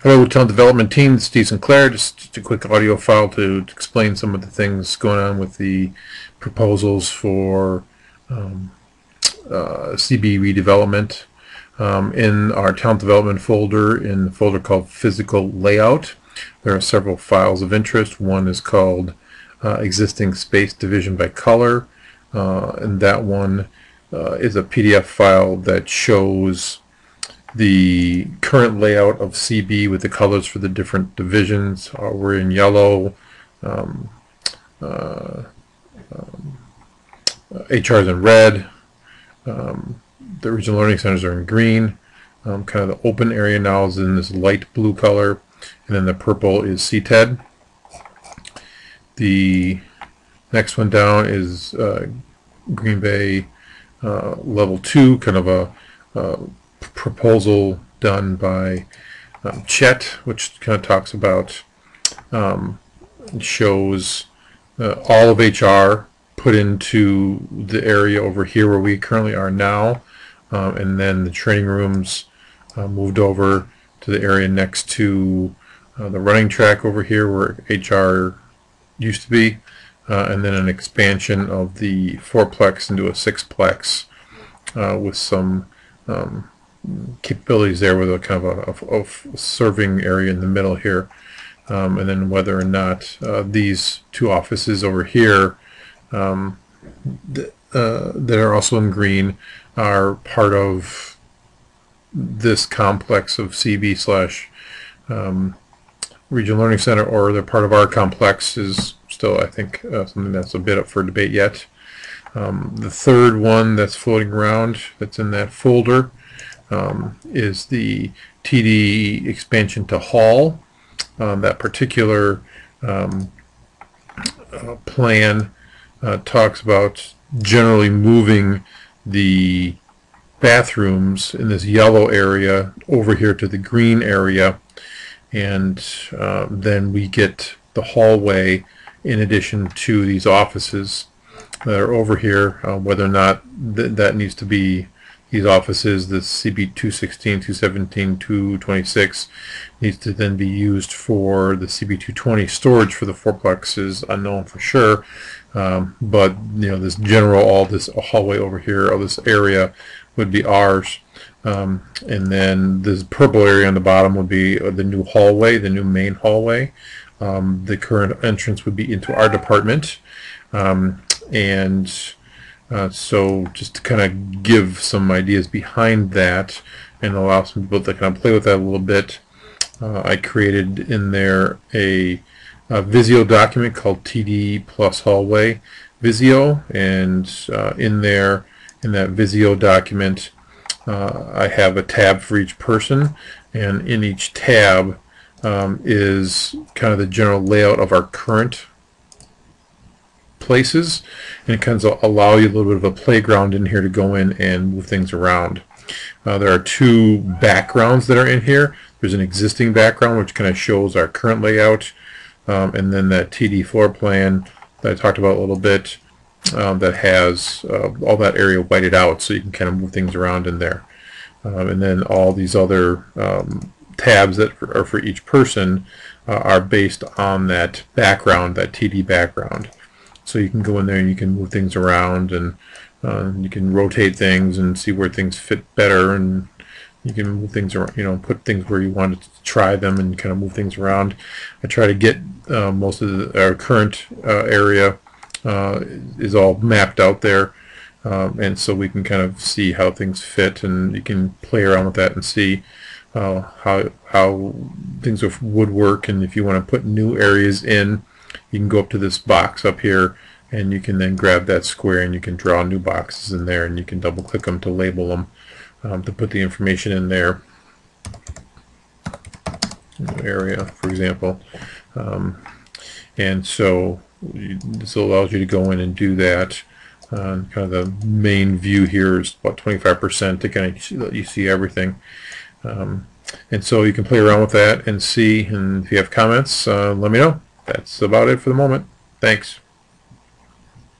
Hello, Talent Development Team. This is Steve Sinclair. Just a quick audio file to explain some of the things going on with the proposals for CB redevelopment. In our Talent Development folder, in the folder called Physical Layout, there are several files of interest. One is called Existing Space Division by Color, and that one is a PDF file that shows the current layout of CB with the colors for the different divisions. We're in yellow, HR is in red, the regional learning centers are in green, kind of the open area now is in this light blue color, and then the purple is CTED. The next one down is Green Bay level 2, kind of a proposal done by Chet, which kind of talks about shows all of HR put into the area over here where we currently are now, and then the training rooms moved over to the area next to the running track over here where HR used to be, and then an expansion of the 4-plex into a 6-plex with some capabilities there with a kind of a serving area in the middle here, and then whether or not these two offices over here that are also in green are part of this complex of CB slash Regional Learning Center, or they're part of our complex is still, I think, something that's a bit up for debate yet. The third one that's floating around that's in that folder is the TD expansion to hall. That particular plan talks about generally moving the bathrooms in this yellow area over here to the green area, and then we get the hallway in addition to these offices that are over here. Whether or not that needs to be these offices, the CB 216, 217, 226 needs to then be used for the CB 220 storage for the 4-plex is unknown for sure, but you know, this general, all this hallway over here, all this area would be ours, and then this purple area on the bottom would be the new hallway, the new main hallway. The current entrance would be into our department, and so just to kind of give some ideas behind that and allow some people to kind of play with that a little bit, I created in there a Visio document called TD plus hallway Visio, and in there, in that Visio document, I have a tab for each person, and in each tab is kind of the general layout of our current places, and it kind of allow you a little bit of a playground in here to go in and move things around. There are two backgrounds that are in here. There's an existing background which kind of shows our current layout, and then that TD floor plan that I talked about a little bit, that has all that area whited out so you can kind of move things around in there, and then all these other tabs that are for each person are based on that background, that TD background. So you can go in there and you can move things around, and you can rotate things and see where things fit better, and you can move things around, you know, put things where you want to try them and kind of move things around. I try to get most of our current area is all mapped out there, and so we can kind of see how things fit, and you can play around with that and see how things would work. And if you want to put new areas in, you can go up to this box up here, and you can then grab that square and you can draw new boxes in there, and you can double click them to label them, to put the information in there. Area, for example, and so this allows you to go in and do that. Kind of the main view here is about 25% to kind of let you see everything, and so you can play around with that and see. And if you have comments, let me know. That's about it for the moment. Thanks.